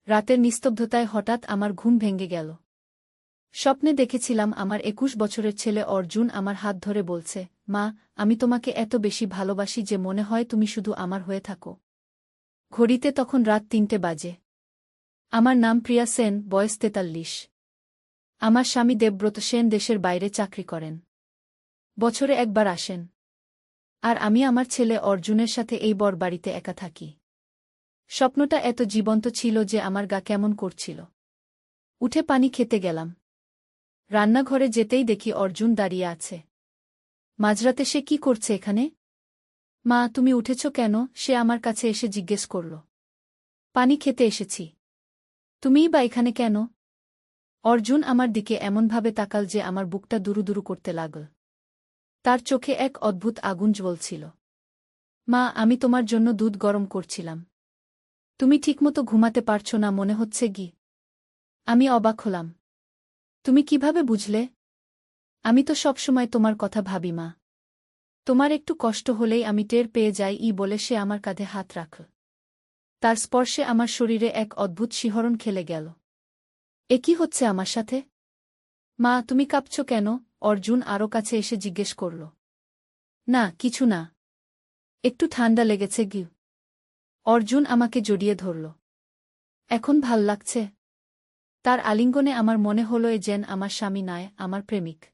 রাতের নিস্তব্ধতায় হঠাৎ আমার ঘুম ভেঙে গেল। স্বপ্নে দেখেছিলাম আমার ২১ বছরের ছেলে অর্জুন আমার হাত ধরে বলছে, মা, আমি তোমাকে এত বেশি ভালোবাসি যে মনে হয় তুমি শুধু আমার হয়ে থাকো। ঘড়িতে তখন রাত ৩টে বাজে। আমার নাম প্রিয়া সেন, বয়স ৪৩। আমার স্বামী দেবব্রত সেন দেশের বাইরে চাকরি করেন। বছরে একবার আসেন। আর আমি আমার ছেলে অর্জুনের সাথে এই বরবাড়িতে একা থাকি। স্বপ্নটা এত জীবন্ত ছিল যে আমার গা কেমন করছিল। উঠে পানি খেতে গেলাম। রান্নাঘরে যেতেই দেখি অর্জুন দাঁড়িয়ে আছে। মাঝরাতে সে কি করছে এখানে? মা, তুমি উঠেছ কেন? সে আমার কাছে এসে জিজ্ঞেস করল। পানি খেতে এসেছি। তুমিই বা এখানে কেন? অর্জুন আমার দিকে এমনভাবে তাকাল যে আমার বুকটা দুরুদুরু করতে লাগল। তার চোখে এক অদ্ভুত আগুন জ্বলছিল। মা, আমি তোমার জন্য দুধ গরম করছিলাম। তুমি ঠিকমতো ঘুমাতে পারছ না মনে হচ্ছে কি? আমি অবাক হলাম। তুমি কিভাবে বুঝলে? আমি তো সবসময় তোমার কথা ভাবি মা। তোমার একটু কষ্ট হলেই আমি টের পেয়ে যাই বলে সে আমার কাঁধে হাত রাখল। তার স্পর্শে আমার শরীরে এক অদ্ভুত শিহরণ খেলে গেল। এ কি হচ্ছে আমার সাথে? মা, তুমি কাঁপছ কেন? অর্জুন আরও কাছে এসে জিজ্ঞেস করল। না, কিছু না। একটু ঠান্ডা লেগেছে গি। অর্জুন আমাকে জড়িয়ে ধরল। এখন ভাল লাগছে? তার আলিঙ্গনে আমার মনে হল যেন আমার স্বামী নয়, আমার প্রেমিক।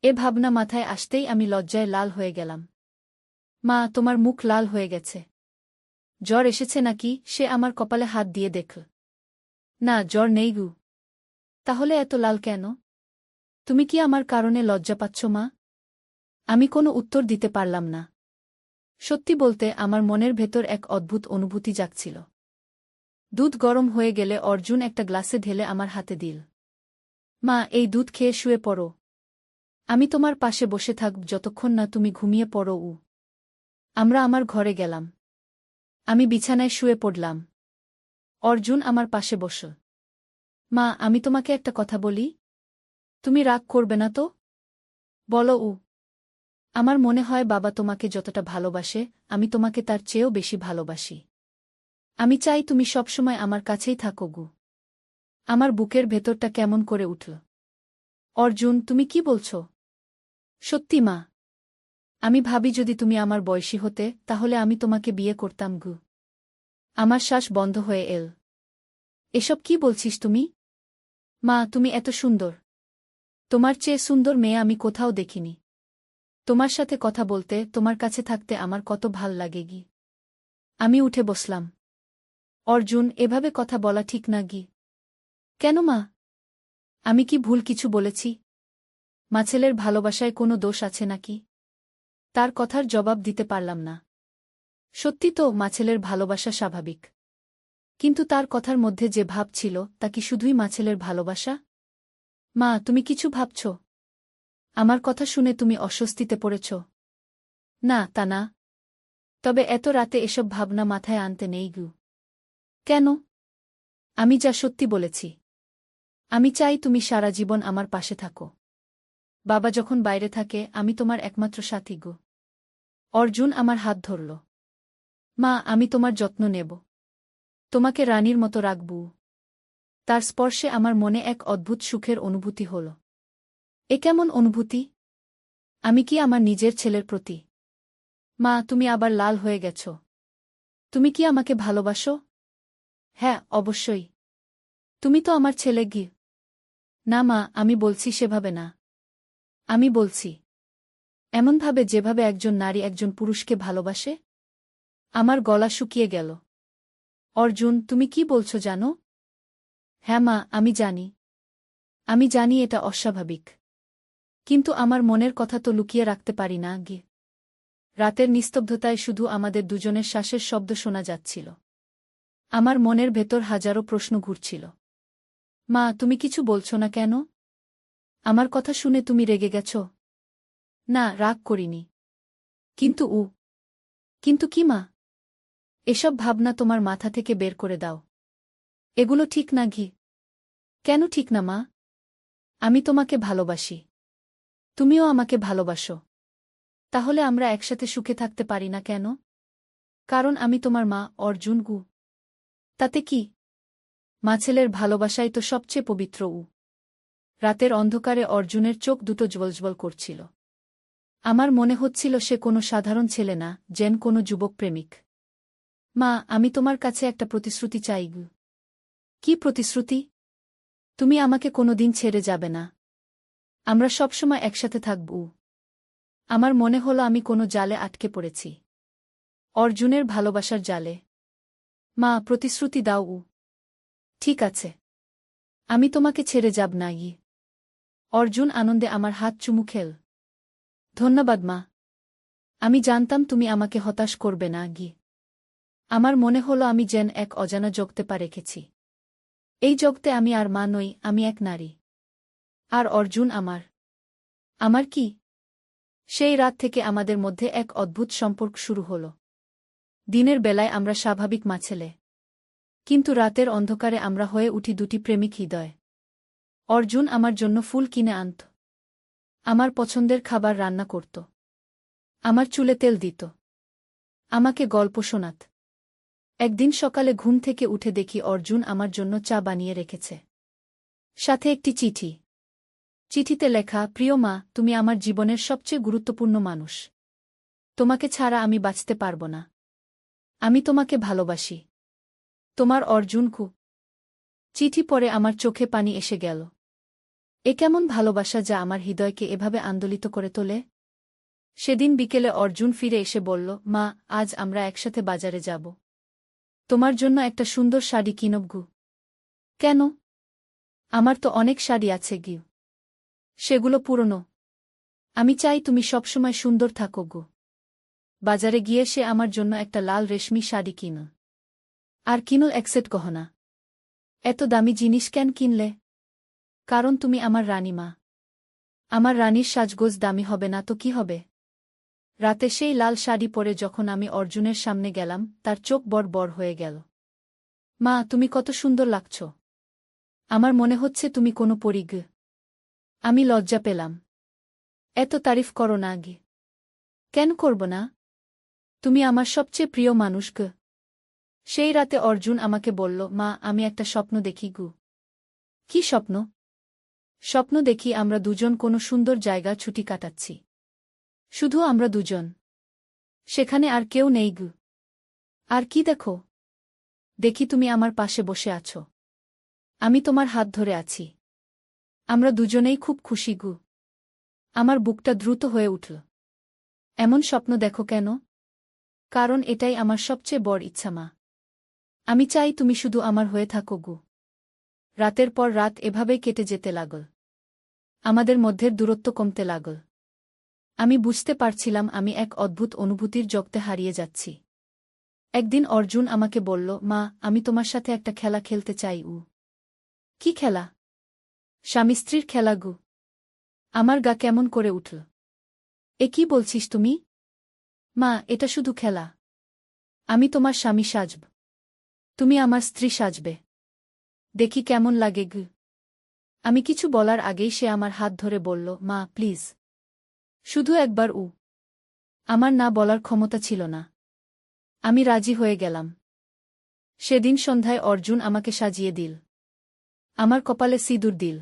এ ভাবনা মাথায় আসতেই আমি লজ্জায় লাল হয়ে গেলাম। মা, তোমার মুখ লাল হয়ে গেছে। জ্বর এসেছে নাকি? সে আমার কপালে হাত দিয়ে দেখল। না, জ্বর নেই গু। তাহলে এত লাল কেন? তুমি কি আমার কারণে লজ্জা পাচ্ছ মা? আমি কোনো উত্তর দিতে পারলাম না। সত্যি বলতে আমার মনের ভেতর এক অদ্ভুত অনুভূতি জাগছিল। দুধ গরম হয়ে গেলে অর্জুন একটা গ্লাসে ঢেলে আমার হাতে দিল। মা, এই দুধ খেয়ে শুয়ে পড়ো। আমি তোমার পাশে বসে থাকব যতক্ষণ না তুমি ঘুমিয়ে পড়ো। আমরা আমার ঘরে গেলাম। আমি বিছানায় শুয়ে পড়লাম। অর্জুন আমার পাশে বসল। মা, আমি তোমাকে একটা কথা বলি? তুমি রাগ করবে না তো? বলো। আমার মনে হয় বাবা তোমাকে যতটা ভালোবাসে, আমি তোমাকে তার চেয়েও বেশি ভালোবাসি। আমি চাই তুমি সবসময় আমার কাছেই থাকো গু। আমার বুকের ভেতরটা কেমন করে উঠল। অর্জুন, তুমি কি বলছ? সত্যি মা। আমি ভাবি যদি তুমি আমার বয়সী হতে, তাহলে আমি তোমাকে বিয়ে করতাম গু। আমার শ্বাস বন্ধ হয়ে এল। এসব কি বলছিস তুমি? মা, তুমি এত সুন্দর। তোমার চেয়ে সুন্দর মেয়ে আমি কোথাও দেখিনি। তোমার সাথে কথা বলতে, তোমার কাছে থাকতে আমার কত ভাল লাগে গি। আমি উঠে বসলাম। অর্জুন, এভাবে কথা বলা ঠিক না গি। কেন মা? আমি কি ভুল কিছু বলেছি? ছেলের ভালোবাসায় কোনো দোষ আছে নাকি? তার কথার জবাব দিতে পারলাম না। সত্যি তো, ছেলের ভালোবাসা স্বাভাবিক। কিন্তু তার কথার মধ্যে যে ভাব ছিল, তা কি শুধুই ছেলের ভালোবাসা? মা, তুমি কিছু ভাবছ? আমার কথা শুনে তুমি অস্বস্তিতে পড়েছ? না, তা না। তবে এত রাতে এসব ভাবনা মাথায় আনতে নেই গু। কেন? আমি যা সত্যি বলেছি। আমি চাই তুমি সারা জীবন আমার পাশে থাকো। বাবা যখন বাইরে থাকে, আমি তোমার একমাত্র সাথী গো। অর্জুন আমার হাত ধরল। মা, আমি তোমার যত্ন নেব। তোমাকে রানীর মতো রাখবো। তার স্পর্শে আমার মনে এক অদ্ভুত সুখের অনুভূতি হল। এ কেমন অনুভূতি? আমি কি আমার নিজের ছেলের প্রতি? মা, তুমি আবার লাল হয়ে গেছ। তুমি কি আমাকে ভালোবাসো? হ্যাঁ, অবশ্যই। তুমি তো আমার ছেলে গি। না মা, আমি বলছি সেভাবে না। আমি বলছি এমনভাবে যেভাবে একজন নারী একজন পুরুষকে ভালোবাসে। আমার গলা শুকিয়ে গেল। অর্জুন, তুমি কি বলছো জানো? হ্যাঁ মা, আমি জানি। আমি জানি এটা অস্বাভাবিক। কিন্তু আমার মনের কথা তো লুকিয়ে রাখতে পারি না গি। রাতের নিস্তব্ধতায় শুধু আমাদের দুজনের শ্বাসের শব্দ শোনা যাচ্ছিল। আমার মনের ভেতর হাজারো প্রশ্ন ঘুরছিল। মা, তুমি কিছু বলছো না কেন? আমার কথা শুনে তুমি রেগে গেছ? না, রাগ করিনি। কিন্তু কিন্তু কি মা? এসব ভাবনা তোমার মাথা থেকে বের করে দাও। এগুলো ঠিক না ঘি। কেন ঠিক না মা? আমি তোমাকে ভালোবাসি। তুমিও আমাকে ভালোবাসো। তাহলে আমরা একসাথে সুখে থাকতে পারি না কেন? কারণ আমি তোমার মা, অর্জুন গু। তাতে কি? মা ছেলের ভালোবাসাই তো সবচেয়ে পবিত্র। রাতের অন্ধকারে অর্জুনের চোখ দুটো জ্বলজ্বল করছিল। আমার মনে হচ্ছিল সে কোনো সাধারণ ছেলে না, যেন কোনো যুবক প্রেমিক। মা, আমি তোমার কাছে একটা প্রতিশ্রুতি চাই। কি প্রতিশ্রুতি? তুমি আমাকে কোনোদিন ছেড়ে যাবে না। আমরা সবসময় একসাথে থাকব। আমার মনে হলো আমি কোনো জালে আটকে পড়েছি। অর্জুনের ভালোবাসার জালে। মা, প্রতিশ্রুতি দাও। ঠিক আছে, আমি তোমাকে ছেড়ে যাব না। অর্জুন আনন্দে আমার হাত চুমু খেল। ধন্যবাদ মা। আমি জানতাম তুমি আমাকে হতাশ করবে না। আমার মনে হলো আমি যেন এক অজানা জগতে পা রেখেছি। এই জগতে আমি আর মা নই, আমি এক নারী। আর অর্জুন আমার। আমার কি? সেই রাত থেকে আমাদের মধ্যে এক অদ্ভুত সম্পর্ক শুরু হল। দিনের বেলায় আমরা স্বাভাবিক মা ছেলে, কিন্তু রাতের অন্ধকারে আমরা হয়ে উঠি দুটি প্রেমিক হৃদয়। অর্জুন আমার জন্য ফুল কিনে আনত, আমার পছন্দের খাবার রান্না করত, আমার চুলে তেল দিত, আমাকে গল্প শোনাত। একদিন সকালে ঘুম থেকে উঠে দেখি অর্জুন আমার জন্য চা বানিয়ে রেখেছে, সাথে একটি চিঠি। চিঠিতে লেখা, প্রিয় মা, তুমি আমার জীবনের সবচেয়ে গুরুত্বপূর্ণ মানুষ। তোমাকে ছাড়া আমি বাঁচতে পারব না। আমি তোমাকে ভালোবাসি। তোমার অর্জুন। চিঠি পড়ে আমার চোখে পানি এসে গেল। এ কেমন ভালোবাসা যা আমার হৃদয়কে এভাবে আন্দোলিত করে তোলে? সেদিন বিকেলে অর্জুন ফিরে এসে বলল, মা, আজ আমরা একসাথে বাজারে যাব। তোমার জন্য একটা সুন্দর শাড়ি কিনব। কেন? আমার তো অনেক শাড়ি আছে। সেগুলো পুরনো। আমি চাই তুমি সবসময় সুন্দর থাকো। বাজারে গিয়ে সে আমার জন্য একটা লাল রেশমি শাড়ি কিন। আর কিনুল একসেট গহনা। এত দামি জিনিস কেন কিনলে? কারণ তুমি আমার রানী মা। আমার রানীর সাজগোজ দামি হবে না তো কি হবে? রাতে সেই লাল শাড়ি পরে যখন আমি অর্জুনের সামনে গেলাম, তার চোখ বড় বড় হয়ে গেল। মা, তুমি কত সুন্দর লাগছ। আমার মনে হচ্ছে তুমি কোনো পরী। আমি লজ্জা পেলাম। এত তারিফ করো না। কেন করব না? তুমি আমার সবচেয়ে প্রিয় মানুষ। সেই রাতে অর্জুন আমাকে বলল, মা, আমি একটা স্বপ্ন দেখি। কি স্বপ্ন? স্বপ্ন দেখি আমরা দুজন কোনো সুন্দর জায়গা ছুটি কাটাচ্ছি। শুধু আমরা দুজন। সেখানে আর কেউ নেই। আর কি দেখো? দেখি তুমি আমার পাশে বসে আছো। আমি তোমার হাত ধরে আছি। আমরা দুজনেই খুব খুশি। আমার বুকটা দ্রুত হয়ে উঠল। এমন স্বপ্ন দেখো কেন? কারণ এটাই আমার সবচেয়ে বড় ইচ্ছা মা। আমি চাই তুমি শুধু আমার হয়ে থাকো। রাতের পর রাত এভাবেই কেটে যেতে লাগল। আমাদের মধ্যের দূরত্ব কমতে লাগল। আমি বুঝতে পারছিলাম আমি এক অদ্ভুত অনুভূতির জগতে হারিয়ে যাচ্ছি। একদিন অর্জুন আমাকে বলল, মা, আমি তোমার সাথে একটা খেলা খেলতে চাই। কি খেলা? স্বামী স্ত্রীর খেলা। আমার গা কেমন করে উঠল। এ কি বলছিস তুমি? মা, এটা শুধু খেলা। আমি তোমার স্বামী সাজব, তুমি আমার স্ত্রী সাজবে। দেখি কেমন লাগে। আমি কিছু বলার আগেই সে আমার হাত ধরে বলল, মা, প্লিজ, শুধু একবার। আমার না বলার ক্ষমতা ছিল না। আমি রাজি হয়ে গেলাম। সেদিন সন্ধ্যায় অর্জুন আমাকে সাজিয়ে দিল। আমার কপালে সিঁদুর দিল,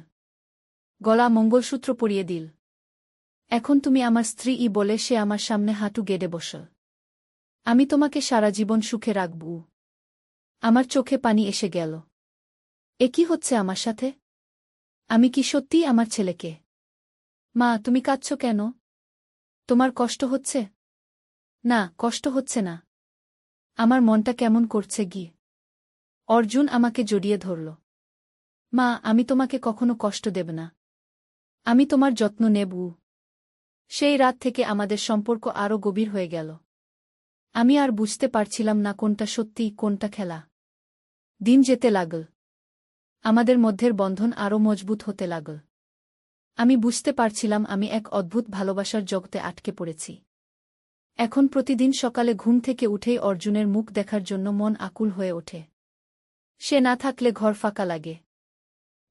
গলা মঙ্গলসূত্র পরিয়ে দিল। এখন তুমি আমার স্ত্রী বলে সে আমার সামনে হাঁটু গেড়ে বসল। আমি তোমাকে সারা জীবন সুখে রাখব। আমার চোখে পানি এসে গেল। এ কি হচ্ছে আমার সাথে? আমি কি সত্যিই আমার ছেলেকে? মা, তুমি কাঁদছ কেন? তোমার কষ্ট হচ্ছে? না, কষ্ট হচ্ছে না। আমার মনটা কেমন করছে। অর্জুন আমাকে জড়িয়ে ধরল। মা, আমি তোমাকে কখনো কষ্ট দেব না। আমি তোমার যত্ন নেব। সেই রাত থেকে আমাদের সম্পর্ক আরও গভীর হয়ে গেল। আমি আর বুঝতে পারছিলাম না কোনটা সত্যি, কোনটা খেলা। দিন যেতে লাগল। আমাদের মধ্যের বন্ধন আরও মজবুত হতে লাগল। আমি বুঝতে পারছিলাম আমি এক অদ্ভুত ভালোবাসার জগতে আটকে পড়েছি। এখন প্রতিদিন সকালে ঘুম থেকে উঠেই অর্জুনের মুখ দেখার জন্য মন আকুল হয়ে ওঠে। সে না থাকলে ঘর ফাঁকা লাগে।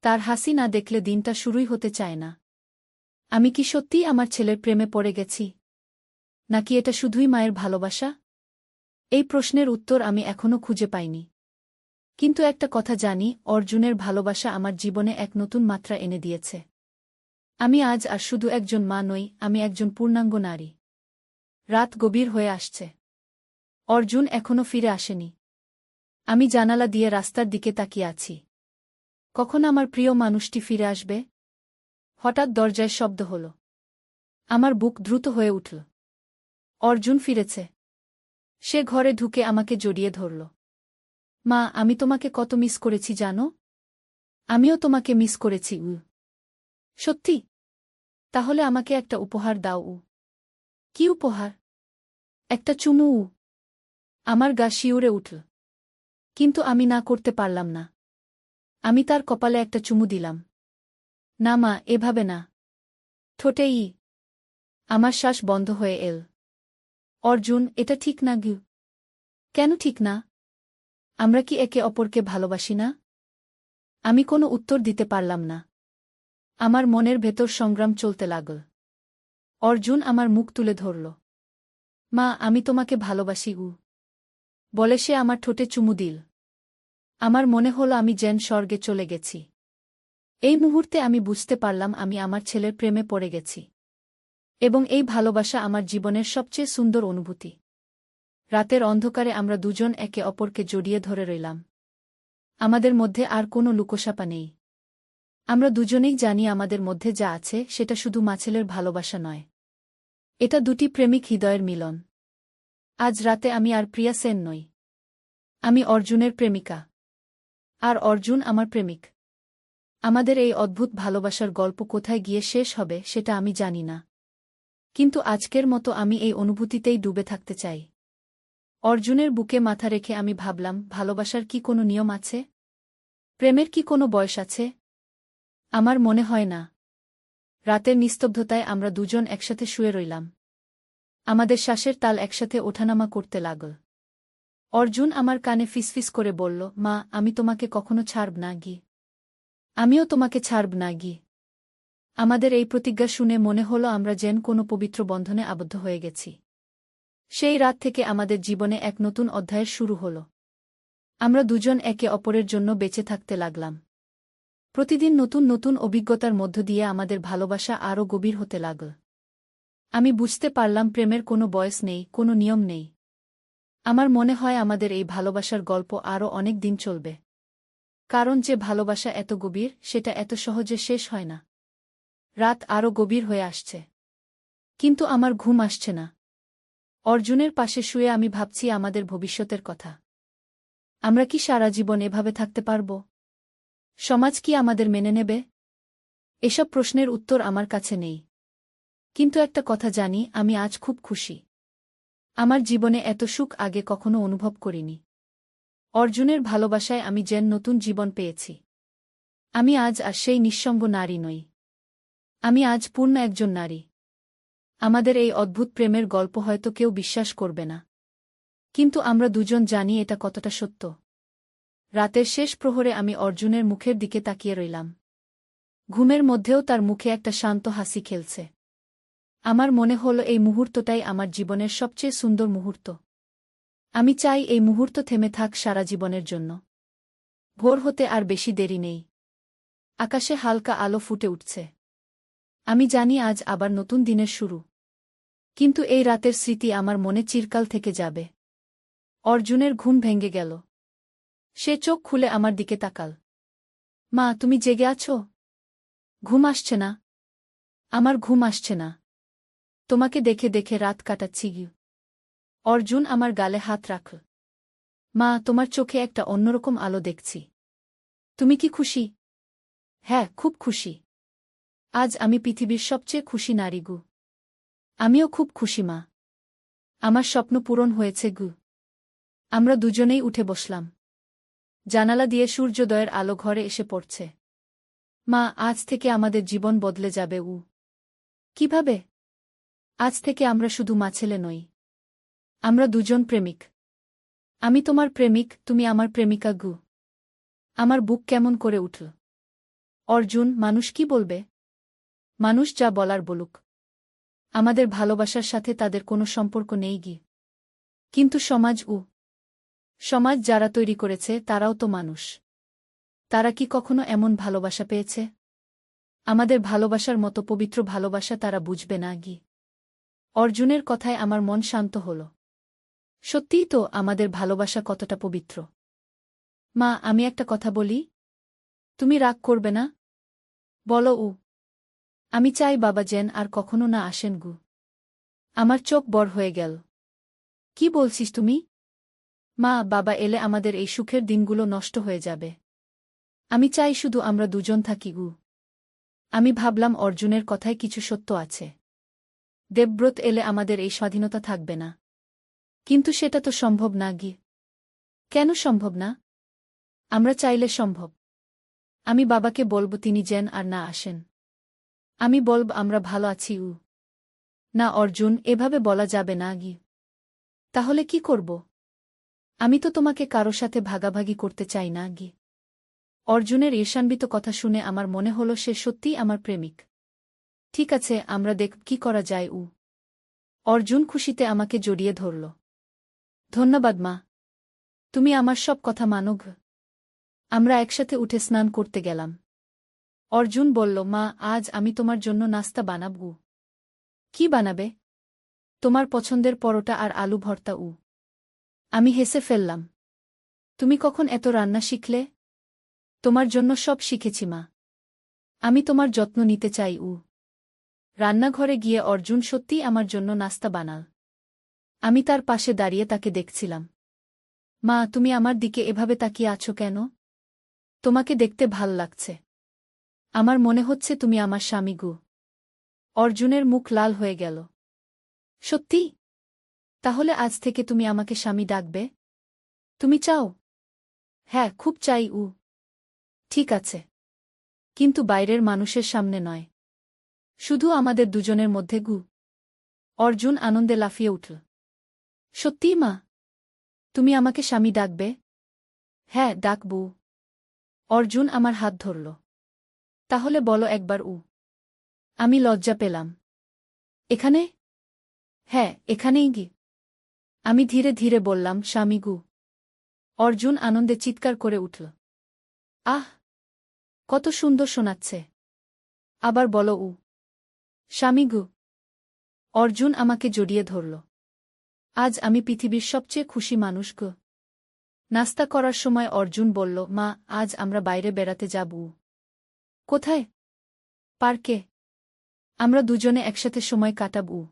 তার হাসি না দেখলে দিনটা শুরুই হতে চায় না। আমি কি সত্যিই আমার ছেলের প্রেমে পড়ে গেছি? নাকি এটা শুধুই মায়ের ভালোবাসা? এই প্রশ্নের উত্তর আমি এখনো খুঁজে পাইনি। কিন্তু একটা কথা জানি, অর্জুনের ভালোবাসা আমার জীবনে এক নতুন মাত্রা এনে দিয়েছে। আমি আজ আর শুধু একজন মা নই, আমি একজন পূর্ণাঙ্গ নারী। রাত গভীর হয়ে আসছে। অর্জুন এখনো ফিরে আসেনি। আমি জানালা দিয়ে রাস্তার দিকে তাকিয়ে আছি। কখন আমার প্রিয় মানুষটি ফিরে আসবে? হঠাৎ দরজায় শব্দ হল। আমার বুক দ্রুত হয়ে উঠল। অর্জুন ফিরেছে। সে ঘরে ঢুকে আমাকে জড়িয়ে ধরল। মা, আমি তোমাকে কত মিস করেছি জানো? আমিও তোমাকে মিস করেছি। সত্যি? তাহলে আমাকে একটা উপহার দাও। কি উপহার? একটা চুমু। আমার গা শিউরে উঠল। কিন্তু আমি না করতে পারলাম না। আমি তার কপালে একটা চুমু দিলাম। না মা, এভাবে না। ঠোঁটেই। আমার শ্বাস বন্ধ হয়ে এল। অর্জুন, এটা ঠিক না গু। কেন ঠিক না? আমরা কি একে অপরকে ভালোবাসি না? আমি কোনো উত্তর দিতে পারলাম না। আমার মনের ভেতর সংগ্রাম চলতে লাগল। অর্জুন আমার মুখ তুলে ধরল। মা, আমি তোমাকে ভালোবাসি বলে সে আমার ঠোঁটে চুমু দিল। আমার মনে হল আমি যেন স্বর্গে চলে গেছি। এই মুহূর্তে আমি বুঝতে পারলাম আমি আমার ছেলের প্রেমে পড়ে গেছি। এবং এই ভালোবাসা আমার জীবনের সবচেয়ে সুন্দর অনুভূতি। রাতের অন্ধকারে আমরা দুজন একে অপরকে জড়িয়ে ধরে রইলাম। আমাদের মধ্যে আর কোনো লুকোছাপা নেই। আমরা দুজনেই জানি আমাদের মধ্যে যা আছে সেটা শুধু মাছেলের ভালোবাসা নয়। এটা দুটি প্রেমিক হৃদয়ের মিলন। আজ রাতে আমি আর প্রিয়া সেন নই। আমি অর্জুনের প্রেমিকা। আর অর্জুন আমার প্রেমিক। আমাদের এই অদ্ভুত ভালোবাসার গল্প কোথায় গিয়ে শেষ হবে সেটা আমি জানি না। কিন্তু আজকের মতো আমি এই অনুভূতিতেই ডুবে থাকতে চাই। অর্জুনের বুকে মাথা রেখে আমি ভাবলাম, ভালোবাসার কি কোনো নিয়ম আছে? প্রেমের কি কোনো বয়স আছে? আমার মনে হয় না। রাতের নিস্তব্ধতায় আমরা দুজন একসাথে শুয়ে রইলাম। আমাদের শ্বাসের তাল একসাথে ওঠানামা করতে লাগল। অর্জুন আমার কানে ফিসফিস করে বলল, মা, আমি তোমাকে কখনো ছাড়ব না গি। আমিও তোমাকে ছাড়ব না গি। আমাদের এই প্রতিজ্ঞা শুনে মনে হল আমরা যেন কোনো পবিত্র বন্ধনে আবদ্ধ হয়ে গেছি। সেই রাত থেকে আমাদের জীবনে এক নতুন অধ্যায়ের শুরু হল। আমরা দুজন একে অপরের জন্য বেঁচে থাকতে লাগলাম। প্রতিদিন নতুন নতুন অভিজ্ঞতার মধ্য দিয়ে আমাদের ভালোবাসা আরও গভীর হতে লাগল। আমি বুঝতে পারলাম প্রেমের কোনো বয়স নেই, কোনো নিয়ম নেই। আমার মনে হয় আমাদের এই ভালোবাসার গল্প আরও অনেক দিন চলবে। কারণ যে ভালোবাসা এত গভীর, সেটা এত সহজে শেষ হয় না। রাত আরও গভীর হয়ে আসছে। কিন্তু আমার ঘুম আসছে না। অর্জুনের পাশে শুয়ে আমি ভাবছি আমাদের ভবিষ্যতের কথা। আমরা কি সারা জীবন এভাবে থাকতে পারব? সমাজ কি আমাদের মেনে নেবে? এসব প্রশ্নের উত্তর আমার কাছে নেই। কিন্তু একটা কথা জানি, আমি আজ খুব খুশি। আমার জীবনে এত সুখ আগে কখনো অনুভব করিনি। অর্জুনের ভালোবাসায় আমি যেন নতুন জীবন পেয়েছি। আমি আজ আর সেই নিঃসঙ্গ নারী নই। আমি আজ পূর্ণ একজন নারী। আমাদের এই অদ্ভুত প্রেমের গল্প হয়তো কেউ বিশ্বাস করবে না। কিন্তু আমরা দুজন জানি এটা কতটা সত্য। রাতের শেষ প্রহরে আমি অর্জুনের মুখের দিকে তাকিয়ে রইলাম। ঘুমের মধ্যেও তার মুখে একটা শান্ত হাসি খেলছে। আমার মনে হল এই মুহূর্তটাই আমার জীবনের সবচেয়ে সুন্দর মুহূর্ত। আমি চাই এই মুহূর্ত থেমে থাক সারা জীবনের জন্য। ভোর হতে আর বেশি দেরি নেই। আকাশে হালকা আলো ফুটে উঠছে। আমি জানি আজ আবার নতুন দিনের শুরু। কিন্তু এই রাতের স্মৃতি আমার মনে চিরকাল থেকে যাবে। অর্জুনের ঘুম ভেঙে গেল। সে চোখ খুলে আমার দিকে তাকাল। মা, তুমি জেগে আছো? ঘুম আসছে না? আমার ঘুম আসছে না। তোমাকে দেখে দেখে রাত কাটাচ্ছি গি। অর্জুন আমার গালে হাত রাখল। মা, তোমার চোখে একটা অন্যরকম আলো দেখছি। তুমি কি খুশি? হ্যাঁ, খুব খুশি। আজ আমি পৃথিবীর সবচেয়ে খুশি নারী গু। আমিও খুব খুশি মা। আমার স্বপ্ন পূরণ হয়েছে গু। আমরা দুজনেই উঠে বসলাম। জানালা দিয়ে সূর্যোদয়ের আলো ঘরে এসে পড়ছে। মা, আজ থেকে আমাদের জীবন বদলে যাবে। কিভাবে? আজ থেকে আমরা শুধু মাছেলে নই। আমরা দুজন প্রেমিক। আমি তোমার প্রেমিক, তুমি আমার প্রেমিকা গু। আমার বুক কেমন করে উঠল। অর্জুন, মানুষ কি বলবে? মানুষ যা বলার বলুক। আমাদের ভালোবাসার সাথে তাদের কোনো সম্পর্ক নেই গি। কিন্তু সমাজ সমাজ যারা তৈরি করেছে তারাও তো মানুষ। তারা কি কখনো এমন ভালোবাসা পেয়েছে? আমাদের ভালোবাসার মতো পবিত্র ভালোবাসা তারা বুঝবে না কি? অর্জুনের কথায় আমার মন শান্ত হল। সত্যিই তো আমাদের ভালোবাসা কতটা পবিত্র। মা, আমি একটা কথা বলি? তুমি রাগ করবে না? বলো। আমি চাই বাবা যেন আর কখনো না আসেন গু। আমার চোখ বড় হয়ে গেল। কি বলছিস তুমি? মা, বাবা এলে আমাদের এই সুখের দিনগুলো নষ্ট হয়ে যাবে। আমি চাই শুধু আমরা দুজন থাকি গু। আমি ভাবলাম অর্জুনের কথায় কিছু সত্য আছে। দেবব্রত এলে আমাদের এই স্বাধীনতা থাকবে না। কিন্তু সেটা তো সম্ভব না গি। কেন সম্ভব না? আমরা চাইলে সম্ভব। আমি বাবাকে বলব তিনি যেন আর না আসেন। আমি বলব আমরা ভালো আছি। না অর্জুন, এভাবে বলা যাবে না গি। তাহলে কি করব? আমি তো তোমাকে কারো সাথে ভাগাভাগি করতে চাই না গি। অর্জুনের ঈর্ষান্বিত কথা শুনে আমার মনে হল সে সত্যিই আমার প্রেমিক। ঠিক আছে, আমরা দেখব কি করা যায়। অর্জুন খুশিতে আমাকে জড়িয়ে ধরল। ধন্যবাদ মা। তুমি আমার সব কথা মানো গ। আমরা একসাথে উঠে স্নান করতে গেলাম। অর্জুন বলল, মা, আজ আমি তোমার জন্য নাস্তা বানাব। কি বানাবে? তোমার পছন্দের পরোটা আর আলু ভর্তা। আমি হেসে ফেললাম। তুমি কখন এত রান্না শিখলে? তোমার জন্য সব শিখেছি মা। আমি তোমার যত্ন নিতে চাই। রান্নাঘরে গিয়ে অর্জুন সত্যিই আমার জন্য নাস্তা বানাল। আমি তার পাশে দাঁড়িয়ে তাকে দেখছিলাম। মা, তুমি আমার দিকে এভাবে তাকিয়ে আছো কেন? তোমাকে দেখতে ভাল লাগছে। আমার মনে হচ্ছে তুমি আমার স্বামী গু। অর্জুনের মুখ লাল হয়ে গেল। সত্যি? তাহলে আজ থেকে তুমি আমাকে স্বামী ডাকবে? তুমি চাও? হ্যাঁ, খুব চাই। ঠিক আছে। কিন্তু বাইরের মানুষের সামনে নয়। শুধু আমাদের দুজনের মধ্যে গু। অর্জুন আনন্দে লাফিয়ে উঠল। সত্যিই মা? তুমি আমাকে স্বামী ডাকবে? হ্যাঁ, ডাকবু। অর্জুন আমার হাত ধরল। তাহলে বলো একবার। আমি লজ্জা পেলাম। এখানে? হ্যাঁ, এখানেই গি। আমি ধীরে ধীরে বললাম, স্বামী গু। অর্জুন আনন্দে চিৎকার করে উঠল। আহ! কত সুন্দর শোনাচ্ছে। আবার বলো। স্বামী গু। অর্জুন আমাকে জড়িয়ে ধরল। আজ আমি পৃথিবীর সবচেয়ে খুশি মানুষ গো। নাস্তা করার সময় অর্জুন বলল, মা, আজ আমরা বাইরে বেড়াতে যাব। কোথায়? পার্কে। আমরা দুজনে একসাথে সময় কাটাব।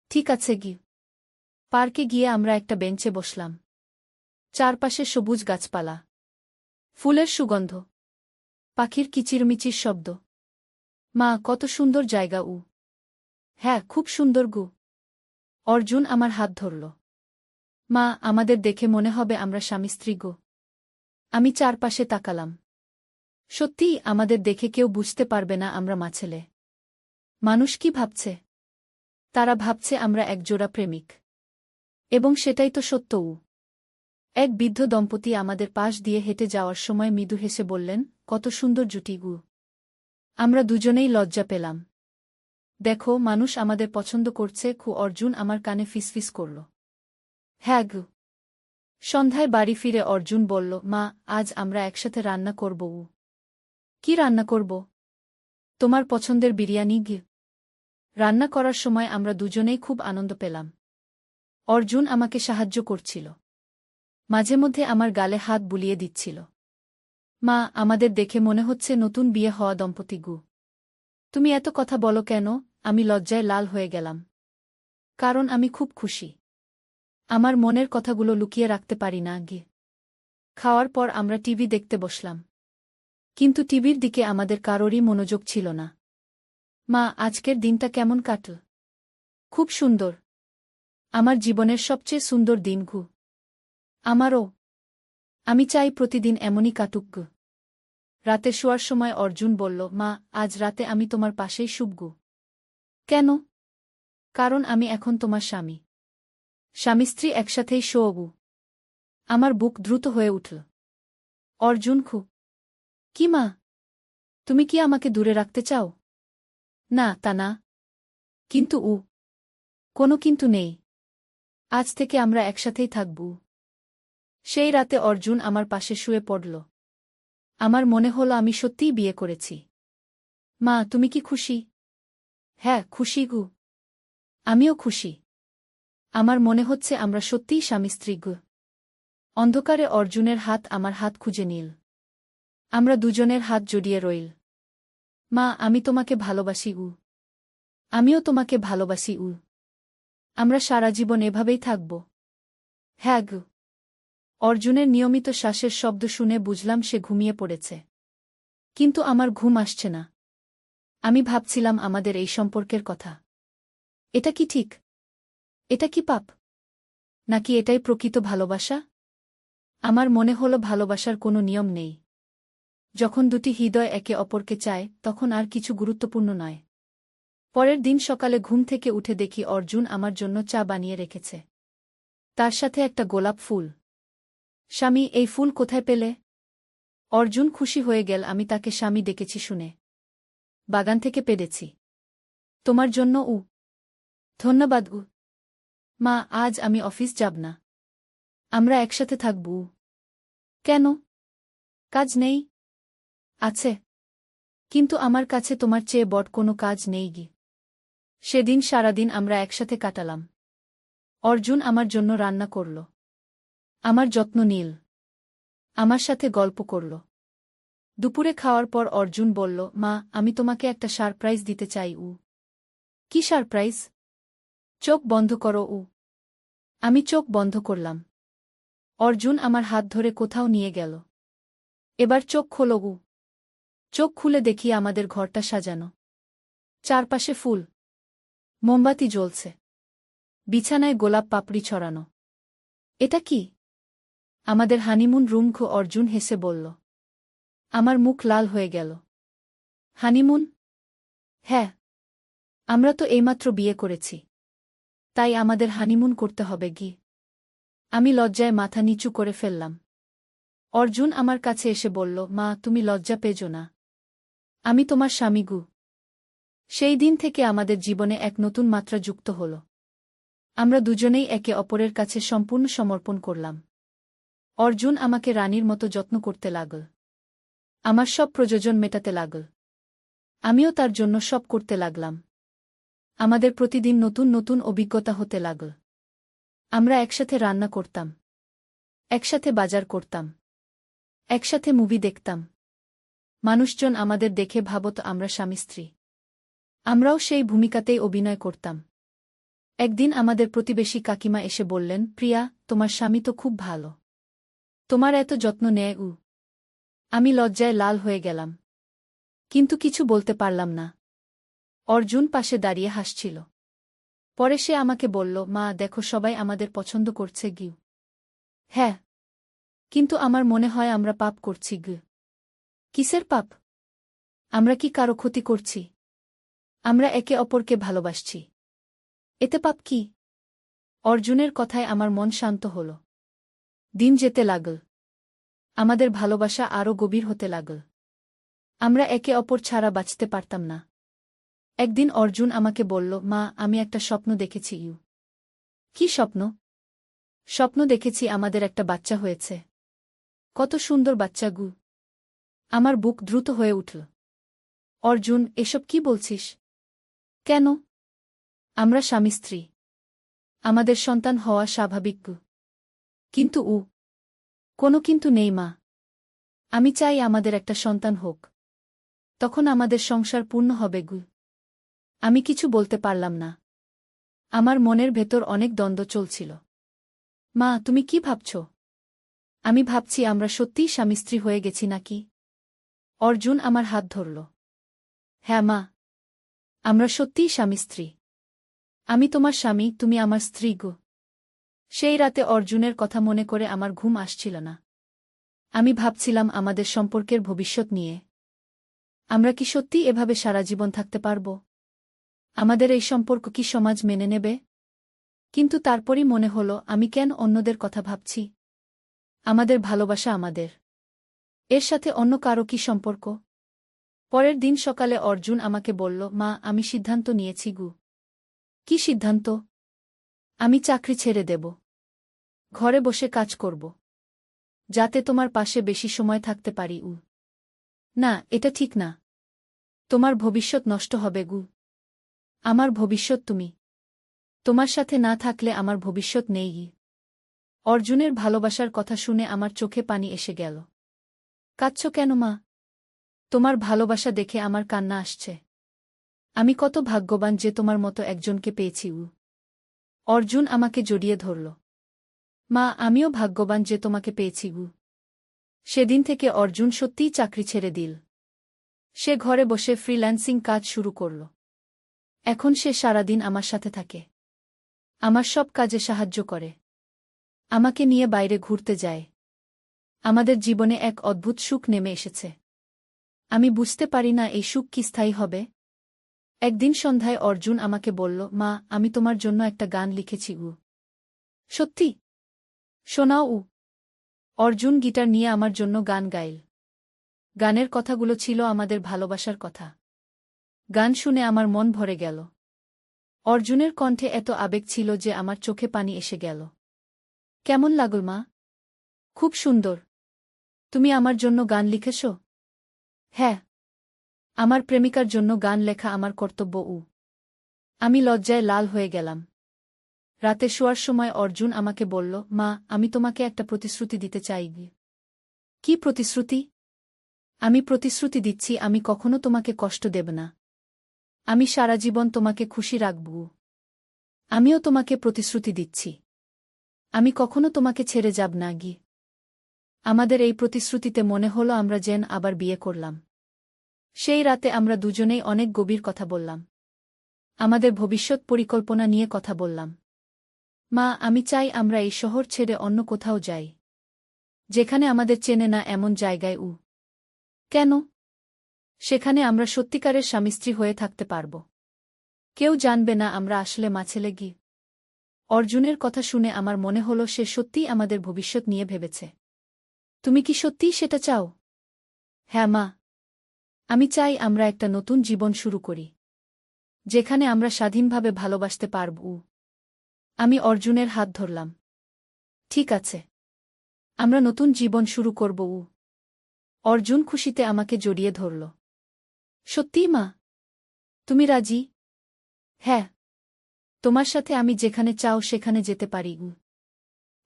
ঠিক আছে গি। পার্কে গিয়ে আমরা একটা বেঞ্চে বসলাম। চারপাশে সবুজ গাছপালা, ফুলের সুগন্ধ, পাখির কিচিরমিচির শব্দ। মা, কত সুন্দর জায়গা। হ্যাঁ, খুব সুন্দর গু। অর্জুন আমার হাত ধরল। মা, আমাদের দেখে মনে হবে আমরা স্বামী স্ত্রী গো। আমি চারপাশে তাকালাম। সত্যিই আমাদের দেখে কেউ বুঝতে পারবে না আমরা মাছেলে। মানুষ কি ভাবছে? তারা ভাবছে আমরা একজোড়া প্রেমিক। এবং সেটাই তো সত্য। এক বৃদ্ধ দম্পতি আমাদের পাশ দিয়ে হেঁটে যাওয়ার সময় মৃদু হেসে বললেন, কত সুন্দর জুটি গু। আমরা দুজনেই লজ্জা পেলাম। দেখো, মানুষ আমাদের পছন্দ করছে। অর্জুন আমার কানে ফিসফিস করল। হ্যাঁ গু। সন্ধ্যায় বাড়ি ফিরে অর্জুন বলল, মা, আজ আমরা একসাথে রান্না করব। কি রান্না করব? তোমার পছন্দের বিরিয়ানি গি। রান্না করার সময় আমরা দুজনেই খুব আনন্দ পেলাম। অর্জুন আমাকে সাহায্য করছিল। মাঝে মধ্যে আমার গালে হাত বুলিয়ে দিচ্ছিল। মা, আমাদের দেখে মনে হচ্ছে নতুন বিয়ে হওয়া দম্পতি গু। তুমি এত কথা বলো কেন? আমি লজ্জায় লাল হয়ে গেলাম। কারণ আমি খুব খুশি। আমার মনের কথাগুলো লুকিয়ে রাখতে পারি না গি। খাওয়ার পর আমরা টিভি দেখতে বসলাম। কিন্তু টিভির দিকে আমাদের কারোরই মনোযোগ ছিল না। মা, আজকের দিনটা কেমন কাটল? খুব সুন্দর। আমার জীবনের সবচেয়ে সুন্দর দিন গু। আমারও। আমি চাই প্রতিদিন এমনই কাটুক গু। রাতে শোয়ার সময় অর্জুন বলল, মা, আজ রাতে আমি তোমার পাশেই শুবগু। কেন? কারণ আমি এখন তোমার স্বামী। স্বামী স্ত্রী একসাথেই শোবু। আমার বুক দ্রুত হয়ে উঠল। অর্জুন কি মা? তুমি কি আমাকে দূরে রাখতে চাও? না, তা না। কিন্তু কোনো কিন্তু নেই। আজ থেকে আমরা একসাথেই থাকব। সেই রাতে অর্জুন আমার পাশে শুয়ে পড়ল। আমার মনে হলো আমি সত্যিই বিয়ে করেছি। মা, তুমি কি খুশি? হ্যাঁ, খুশি গু। আমিও খুশি। আমার মনে হচ্ছে আমরা সত্যিই স্বামী স্ত্রী গু। অন্ধকারে অর্জুনের হাত আমার হাত খুঁজে নিল। আমরা দুজনের হাত জড়িয়ে রইল। মা, আমি তোমাকে ভালোবাসি উ। আমিও তোমাকে ভালোবাসি উ। আমরা সারা জীবন এভাবেই থাকব। হ্যাঁ গু। অর্জুনের নিয়মিত শ্বাসের শব্দ শুনে বুঝলাম সে ঘুমিয়ে পড়েছে। কিন্তু আমার ঘুম আসছে না। আমি ভাবছিলাম আমাদের এই সম্পর্কের কথা। এটা কি ঠিক? এটা কি পাপ? নাকি এটাই প্রকৃত ভালোবাসা? আমার মনে হলো ভালোবাসার কোনো নিয়ম নেই। যখন দুটি হৃদয় একে অপরকে চায় তখন আর কিছু গুরুত্বপূর্ণ নয়। পরের দিন সকালে ঘুম থেকে উঠে দেখি অর্জুন আমার জন্য চা বানিয়ে রেখেছে। তার সাথে একটা গোলাপ ফুল। স্বামী, এই ফুল কোথায় পেলে? অর্জুন খুশি হয়ে গেল আমি তাকে স্বামী ডেকেছি শুনে। বাগান থেকে পেড়েছি। তোমার জন্য উ। ধন্যবাদ উ। মা, আজ আমি অফিস যাব না। আমরা একসাথে থাকব উ। কেন? কাজ নেই? আছে। কিন্তু আমার কাছে তোমার চেয়ে বড় কোনো কাজ নেই গি। সেদিন সারাদিন আমরা একসাথে কাটালাম। অর্জুন আমার জন্য রান্না করল। আমার যত্ন নিল। আমার সাথে গল্প করল। দুপুরে খাওয়ার পর অর্জুন বলল, মা, আমি তোমাকে একটা সারপ্রাইজ দিতে চাই উ। কি সারপ্রাইজ? চোখ বন্ধ করো উ। আমি চোখ বন্ধ করলাম। অর্জুন আমার হাত ধরে কোথাও নিয়ে গেল। এবার চোখ খোলো উ। চোখ খুলে দেখি আমাদের ঘরটা সাজানো। চারপাশে ফুল। মোমবাতি জ্বলছে। বিছানায় গোলাপ পাপড়ি ছড়ানো। এটা কি? আমাদের হানিমুন রুম খো। অর্জুন হেসে বলল। আমার মুখ লাল হয়ে গেল। হানিমুন? হ্যাঁ। আমরা তো এইমাত্র বিয়ে করেছি। তাই আমাদের হানিমুন করতে হবে গি। আমি লজ্জায় মাথা নিচু করে ফেললাম। অর্জুন আমার কাছে এসে বলল, মা, তুমি লজ্জা পেজো না। আমি তোমার স্বামী গু। সেই দিন থেকে আমাদের জীবনে এক নতুন মাত্রা যুক্ত হল। আমরা দুজনেই একে অপরের কাছে সম্পূর্ণ সমর্পণ করলাম। অর্জুন আমাকে রানীর মতো যত্ন করতে লাগল। আমার সব প্রয়োজন মেটাতে লাগল। আমিও তার জন্য সব করতে লাগলাম। আমাদের প্রতিদিন নতুন নতুন অভিজ্ঞতা হতে লাগল। আমরা একসাথে রান্না করতাম। একসাথে বাজার করতাম। একসাথে মুভি দেখতাম। মানুষজন আমাদের দেখে ভাবত আমরা স্বামী স্ত্রী। আমরাও সেই ভূমিকাতেই অভিনয় করতাম। একদিন আমাদের প্রতিবেশী কাকিমা এসে বললেন, প্রিয়া, তোমার স্বামী তো খুব ভালো। তোমার এত যত্ন নেয় উ। আমি লজ্জায় লাল হয়ে গেলাম। কিন্তু কিছু বলতে পারলাম না। অর্জুন পাশে দাঁড়িয়ে হাসছিল। পরে সে আমাকে বলল, মা, দেখো সবাই আমাদের পছন্দ করছে গিউ। হ্যাঁ। কিন্তু আমার মনে হয় আমরা পাপ করছি গু। কিসের পাপ? আমরা কি কারো ক্ষতি করছি? আমরা একে অপরকে ভালোবাসছি। এতে পাপ কি? অর্জুনের কথায় আমার মন শান্ত হল। দিন যেতে লাগল। আমাদের ভালোবাসা আরও গভীর হতে লাগল। আমরা একে অপর ছাড়া বাঁচতে পারতাম না। একদিন অর্জুন আমাকে বলল, মা, আমি একটা স্বপ্ন দেখেছি ইউ। কি স্বপ্ন? স্বপ্ন দেখেছি আমাদের একটা বাচ্চা হয়েছে। কত সুন্দর বাচ্চা গু। আমার বুক দ্রুত হয়ে উঠল। অর্জুন, এসব কি বলছিস? কেন? আমরা স্বামী স্ত্রী। আমাদের সন্তান হওয়া স্বাভাবিক গু। কিন্তু উ। কোনো কিন্তু নেই মা। আমি চাই আমাদের একটা সন্তান হোক। তখন আমাদের সংসার পূর্ণ হবে গু। আমি কিছু বলতে পারলাম না। আমার মনের ভেতর অনেক দ্বন্দ্ব চলছিল। মা, তুমি কি ভাবছ? আমি ভাবছি আমরা সত্যিই স্বামী স্ত্রী হয়ে গেছি নাকি? অর্জুন আমার হাত ধরল। হ্যাঁ মা। আমরা সত্যিই স্বামী স্ত্রী। আমি তোমার স্বামী, তুমি আমার স্ত্রী গো। সেই রাতে অর্জুনের কথা মনে করে আমার ঘুম আসছিল না। আমি ভাবছিলাম আমাদের সম্পর্কের ভবিষ্যৎ নিয়ে। আমরা কি সত্যি এভাবে সারা জীবন থাকতে পারব? আমাদের এই সম্পর্ক কি সমাজ মেনে নেবে? কিন্তু তারপরই মনে হল, আমি কেন অন্যদের কথা ভাবছি? আমাদের ভালোবাসা আমাদের। এর সাথে অন্য কারো কি সম্পর্ক? পরের দিন সকালে অর্জুন আমাকে বলল, মা, আমি সিদ্ধান্ত নিয়েছি গু। কি সিদ্ধান্ত? আমি চাকরি ছেড়ে দেব। ঘরে বসে কাজ করব। যাতে তোমার পাশে বেশি সময় থাকতে পারি। না, এটা ঠিক না। তোমার ভবিষ্যৎ নষ্ট হবে গু। আমার ভবিষ্যৎ তুমি। তোমার সাথে না থাকলে আমার ভবিষ্যৎ নেই। অর্জুনের ভালোবাসার কথা শুনে আমার চোখে পানি এসে গেল। কাঁদছ কেন মা? তোমার ভালোবাসা দেখে আমার কান্না আসছে। আমি কত ভাগ্যবান যে তোমার মতো একজনকে পেয়েছি। অর্জুন আমাকে জড়িয়ে ধরল। মা, আমিও ভাগ্যবান যে তোমাকে পেয়েছি। সেদিন থেকে অর্জুন সত্যিই চাকরি ছেড়ে দিল। সে ঘরে বসে ফ্রিল্যান্সিং কাজ শুরু করল। এখন সে সারাদিন আমার সাথে থাকে। আমার সব কাজে সাহায্য করে। আমাকে নিয়ে বাইরে ঘুরতে যায়। আমাদের জীবনে এক অদ্ভুত সুখ নেমে এসেছে। আমি বুঝতে পারি না এই সুখ কি স্থায়ী হবে। একদিন সন্ধ্যায় অর্জুন আমাকে বলল, মা, আমি তোমার জন্য একটা গান লিখেছি। সত্যি? শোনাও। অর্জুন গিটার নিয়ে আমার জন্য গান গাইল। গানের কথাগুলো ছিল আমাদের ভালোবাসার কথা। গান শুনে আমার মন ভরে গেল। অর্জুনের কণ্ঠে এত আবেগ ছিল যে আমার চোখে পানি এসে গেল। কেমন লাগল মা? খুব সুন্দর। তুমি আমার জন্য গান লিখেছ? হ্যাঁ। আমার প্রেমিকার জন্য গান লেখা আমার কর্তব্য। আমি লজ্জায় লাল হয়ে গেলাম। রাতে শোয়ার সময় অর্জুন আমাকে বলল, মা, আমি তোমাকে একটা প্রতিশ্রুতি দিতে চাই। কি প্রতিশ্রুতি? আমি প্রতিশ্রুতি দিচ্ছি আমি কখনো তোমাকে কষ্ট দেব না। আমি সারা জীবন তোমাকে খুশি রাখব। আমিও তোমাকে প্রতিশ্রুতি দিচ্ছি আমি কখনো তোমাকে ছেড়ে যাব না। আমাদের এই প্রতিশ্রুতিতে মনে হলো আমরা যেন আবার বিয়ে করলাম। সেই রাতে আমরা দুজনেই অনেক গভীর কথা বললাম। আমাদের ভবিষ্যৎ পরিকল্পনা নিয়ে কথা বললাম। মা, আমি চাই আমরা এই শহর ছেড়ে অন্য কোথাও যাই, যেখানে আমাদের চেনে না এমন জায়গায়। কেন? সেখানে আমরা সত্যিকারের স্বামী-স্ত্রী হয়ে থাকতে পারব। কেউ জানবে না আমরা আসলে মা-ছেলে। অর্জুনের কথা শুনে আমার মনে হলো সে সত্যিই আমাদের ভবিষ্যৎ নিয়ে ভেবেছে। তুমি কি সত্যিই সেটা চাও? হ্যাঁ মা। আমি চাই আমরা একটা নতুন জীবন শুরু করি, যেখানে আমরা স্বাধীনভাবে ভালোবাসতে পারব। আমি অর্জুনের হাত ধরলাম। ঠিক আছে, আমরা নতুন জীবন শুরু করব। অর্জুন খুশিতে আমাকে জড়িয়ে ধরল। সত্যিই মা? তুমি রাজি? হ্যাঁ। তোমার সাথে আমি যেখানে চাও সেখানে যেতে পারি।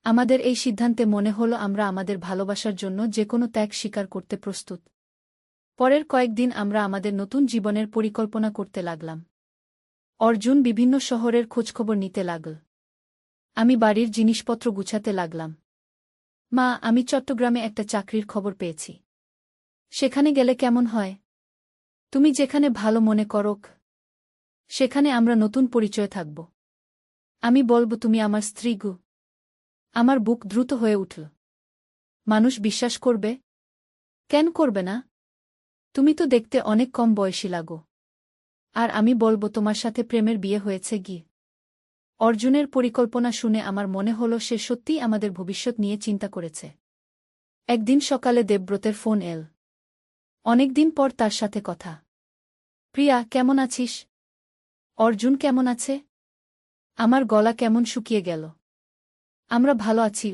আমাদের এই সিদ্ধান্তে মনে হলো আমরা আমাদের ভালোবাসার জন্য যেকোনো ত্যাগ স্বীকার করতে প্রস্তুত। পরের কয়েকদিন আমরা আমাদের নতুন জীবনের পরিকল্পনা করতে লাগলাম। অর্জুন বিভিন্ন শহরের খোঁজখবর নিতে লাগল। আমি বাড়ির জিনিসপত্র গুছাতে লাগলাম। মা, আমি চট্টগ্রামে একটা চাকরির খবর পেয়েছি। সেখানে গেলে কেমন হয়? তুমি যেখানে ভালো মনে করো সেখানে আমরা নতুন পরিচয় থাকব। আমি বলব তুমি আমার স্ত্রী। আমার বুক দ্রুত হয়ে উঠল। মানুষ বিশ্বাস করবে? কেন করবে না? তুমি তো দেখতে অনেক কম বয়সী লাগো। আর আমি বলব তোমার সাথে প্রেমের বিয়ে হয়েছে। অর্জুনের পরিকল্পনা শুনে আমার মনে হল সে সত্যিই আমাদের ভবিষ্যৎ নিয়ে চিন্তা করেছে। একদিন সকালে দেবব্রতের ফোন এল। অনেকদিন পর তার সাথে কথা। প্রিয়া, কেমন আছিস? অর্জুন কেমন আছে? আমার গলা কেমন শুকিয়ে গেল। আমরা ভালো আছি।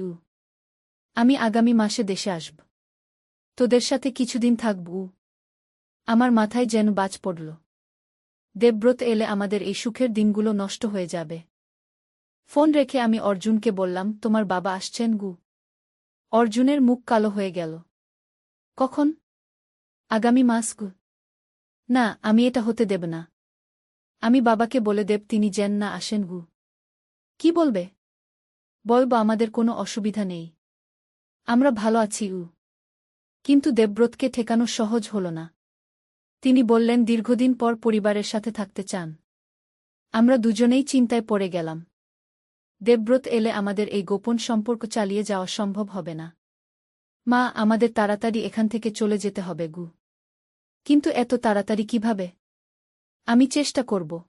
আমি আগামী মাসে দেশে আসব। তোদের সাথে কিছুদিন থাকব। আমার মাথায় যেন বাজ পড়ল। দেবব্রত এলে আমাদের এই সুখের দিনগুলো নষ্ট হয়ে যাবে। ফোন রেখে আমি অর্জুনকে বললাম, তোমার বাবা আসছেন। অর্জুনের মুখ কালো হয়ে গেল। কখন? আগামী মাস। না, আমি এটা হতে দেব না। আমি বাবাকে বলে দেব তিনি যেন না আসেন। কি বলবে? বলব আমাদের কোনো অসুবিধা নেই, আমরা ভালো আছি। কিন্তু দেবব্রতকে ঠেকানো সহজ হল না। তিনি বললেন দীর্ঘদিন পর পরিবারের সাথে থাকতে চান। আমরা দুজনেই চিন্তায় পড়ে গেলাম। দেবব্রত এলে আমাদের এই গোপন সম্পর্ক চালিয়ে যাওয়া সম্ভব হবে না। মা, আমাদের তাড়াতাড়ি এখান থেকে চলে যেতে হবে। কিন্তু এত তাড়াতাড়ি কিভাবে? আমি চেষ্টা করব।